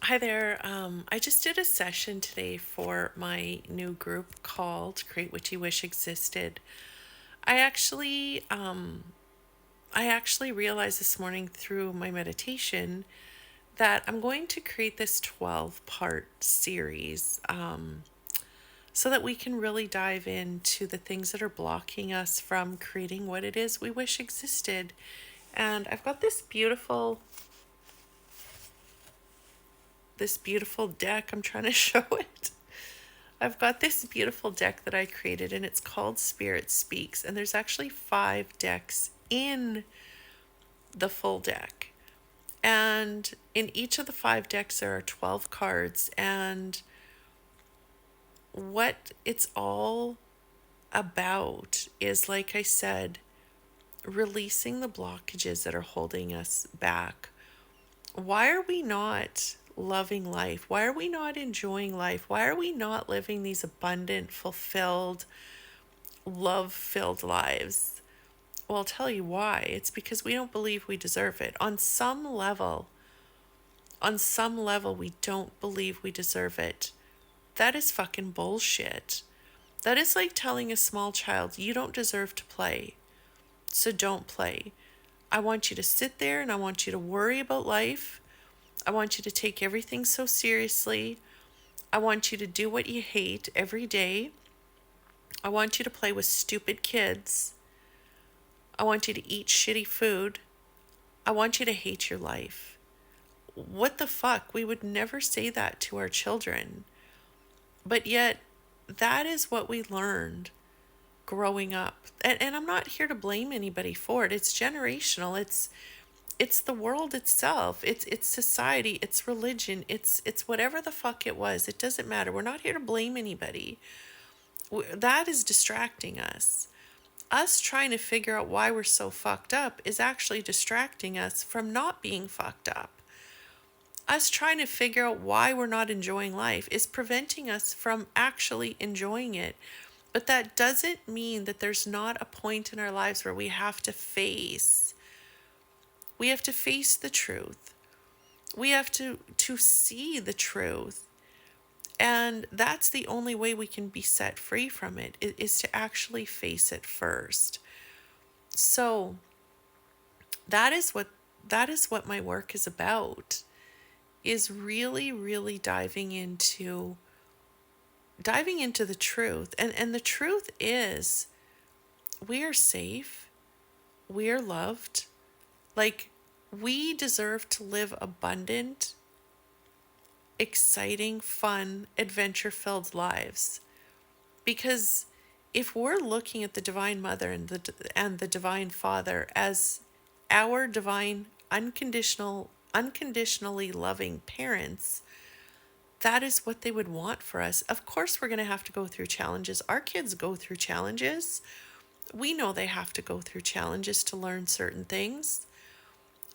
Hi there. I just did a session today for my new group called Create What You Wish Existed. I actually, um, I actually realized this morning through my meditation that I'm going to create this 12-part series so that we can really dive into the things that are blocking us from creating what it is we wish existed. And I've got this beautiful deck. I'm trying to show it. I've got this beautiful deck that I created and it's called Spirit Speaks. And there's actually 5 decks in the full deck. And in each of the 5 decks, there are 12 cards. And what it's all about is, like I said, releasing the blockages that are holding us back. Why are we not loving life? Why are we not enjoying life? Why are we not living these abundant, fulfilled, love filled lives? Well, I'll tell you why. It's because we don't believe we deserve it. On some level, we don't believe we deserve it. That is fucking bullshit. That is like telling a small child, you don't deserve to play, so don't play. I want you to sit there and I want you to worry about life. I want you to take everything so seriously. I want you to do what you hate every day. I want you to play with stupid kids. I want you to eat shitty food. I want you to hate your life. What the fuck? We would never say that to our children. But yet, that is what we learned growing up. And I'm not here to blame anybody for it. It's generational. It's the world itself. It's society, it's religion, it's whatever the fuck it was. It doesn't matter. We're not here to blame anybody. That is distracting us. Us trying to figure out why we're so fucked up is actually distracting us from not being fucked up. Us trying to figure out why we're not enjoying life is preventing us from actually enjoying it. But that doesn't mean that there's not a point in our lives where we have to face the truth. We have to see the truth. And that's the only way we can be set free from it, is to actually face it first. So that is what my work is about, is really, really diving into the truth. And the truth is, we are safe, we are loved. Like, we deserve to live abundant, exciting, fun, adventure filled lives. Because if we're looking at the Divine Mother and the Divine Father as our divine, unconditionally loving parents, that is what they would want for us. Of course, we're going to have to go through challenges. Our kids go through challenges. We know they have to go through challenges to learn certain things.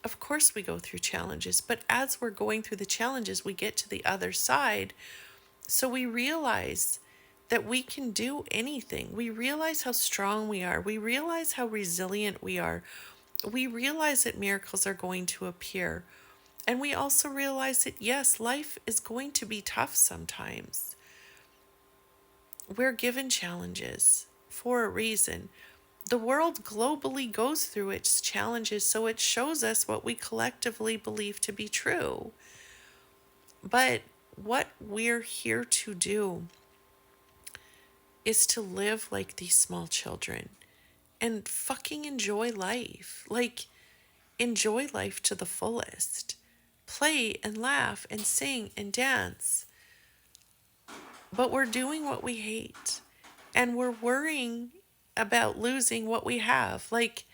Of course, we go through challenges, but as we're going through the challenges, we get to the other side. So we realize that we can do anything. We realize how strong we are. We realize how resilient we are. We realize that miracles are going to appear. And we also realize that, yes, life is going to be tough sometimes. We're given challenges for a reason. The world globally goes through its challenges, so it shows us what we collectively believe to be true. But what we're here to do is to live like these small children and fucking enjoy life. Like, enjoy life to the fullest. Play and laugh and sing and dance. But we're doing what we hate. And we're worrying about losing what we have. Like,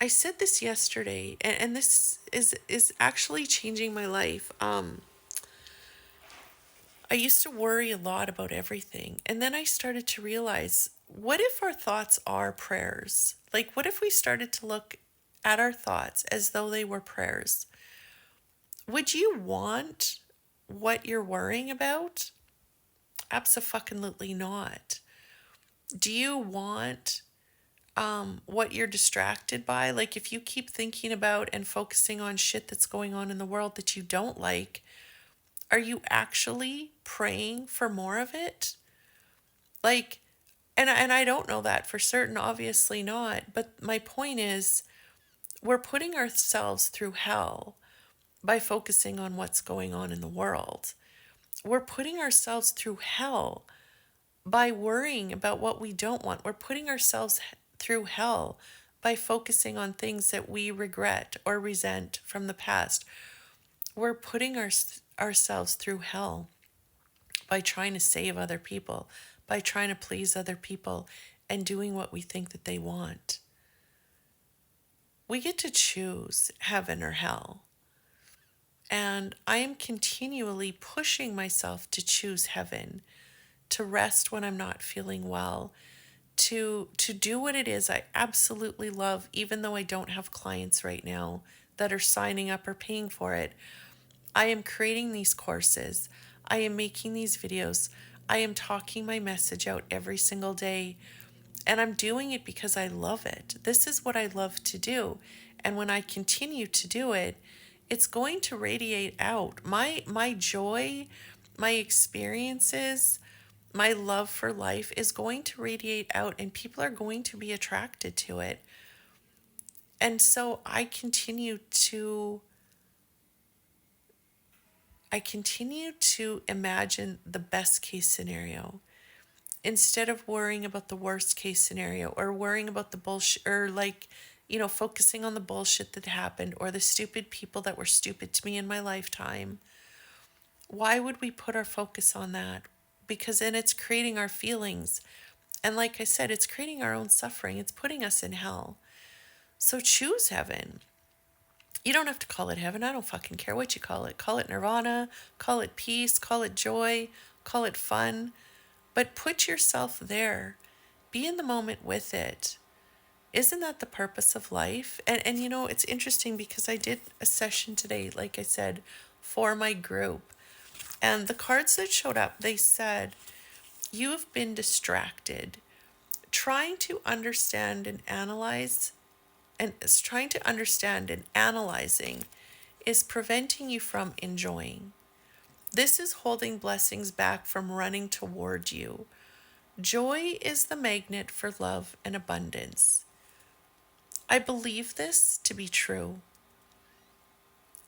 I said this yesterday, and this is actually changing my life. I used to worry a lot about everything, and then I started to realize, what if our thoughts are prayers? Like, what if we started to look at our thoughts as though they were prayers? Would you want what you're worrying about? Absolutely not. Do you want what you're distracted by? Like, if you keep thinking about and focusing on shit that's going on in the world that you don't like, Are you actually praying for more of it? Like, and I don't know that for certain, obviously not. But my point is, we're putting ourselves through hell by focusing on what's going on in the world. We're putting ourselves through hell by worrying about what we don't want. We're putting ourselves through hell by focusing on things that we regret or resent from the past. We're putting ourselves through hell by trying to save other people, by trying to please other people, and doing what we think that they want. We get to choose heaven or hell. And I am continually pushing myself to choose heaven, to rest when I'm not feeling well, to do what it is I absolutely love, even though I don't have clients right now that are signing up or paying for it. I am creating these courses. I am making these videos. I am talking my message out every single day. And I'm doing it because I love it. This is what I love to do. And when I continue to do it, it's going to radiate out. My joy, my experiences, my love for life is going to radiate out, and people are going to be attracted to it. And so I continue to imagine the best case scenario instead of worrying about the worst case scenario, or worrying about the bullshit, or focusing on the bullshit that happened, or the stupid people that were stupid to me in my lifetime. Why would we put our focus on that? Because then it's creating our feelings. And like I said, it's creating our own suffering. It's putting us in hell. So choose heaven. You don't have to call it heaven. I don't fucking care what you call it. Call it nirvana, call it peace, call it joy, call it fun. But put yourself there. Be in the moment with it. Isn't that the purpose of life? And it's interesting because I did a session today, like I said, for my group. And the cards that showed up, they said, you have been distracted. Trying to understand and analyze, and trying to understand and analyzing is preventing you from enjoying. This is holding blessings back from running toward you. Joy is the magnet for love and abundance. I believe this to be true.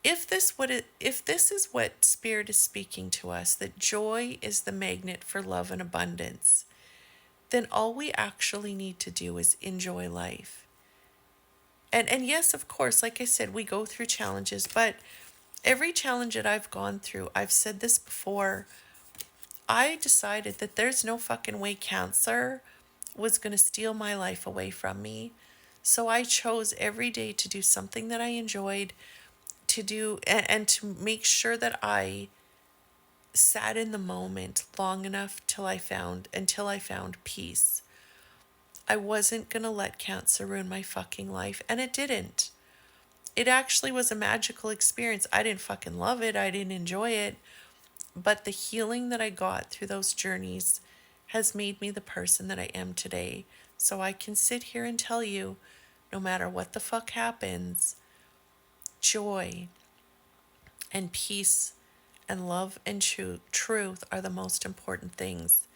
If this is what Spirit is speaking to us, that joy is the magnet for love and abundance, then all we actually need to do is enjoy life. And yes, of course, like I said, we go through challenges, but every challenge that I've gone through, I've said this before, I decided that there's no fucking way cancer was going to steal my life away from me. So I chose every day to do something that I enjoyed, to do and to make sure that I sat in the moment long enough until I found peace. I wasn't going to let cancer ruin my fucking life, and it didn't. It actually was a magical experience. I didn't fucking love it. I didn't enjoy it. But the healing that I got through those journeys has made me the person that I am today. So I can sit here and tell you, no matter what the fuck happens, joy and peace and love and truth are the most important things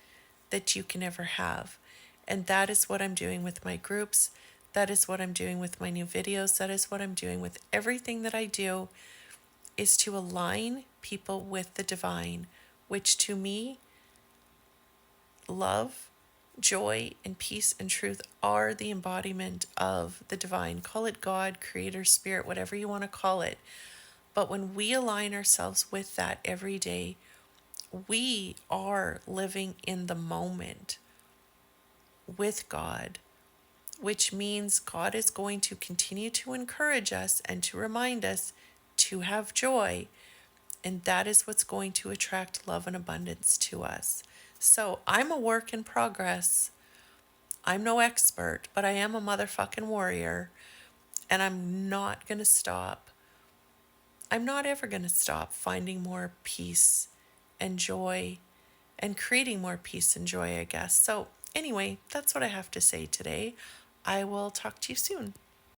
that you can ever have. And that is what I'm doing with my groups. That is what I'm doing with my new videos. That is what I'm doing with everything that I do, is to align people with the divine, which to me, love, joy, and peace and truth are the embodiment of the divine. Call it God, creator, spirit, whatever you want to call it. But when we align ourselves with that every day, we are living in the moment with God, which means God is going to continue to encourage us and to remind us to have joy. And that is what's going to attract love and abundance to us. So I'm a work in progress. I'm no expert, but I am a motherfucking warrior. And I'm not going to stop. I'm not ever going to stop finding more peace and joy and creating more peace and joy, I guess. So anyway, that's what I have to say today. I will talk to you soon.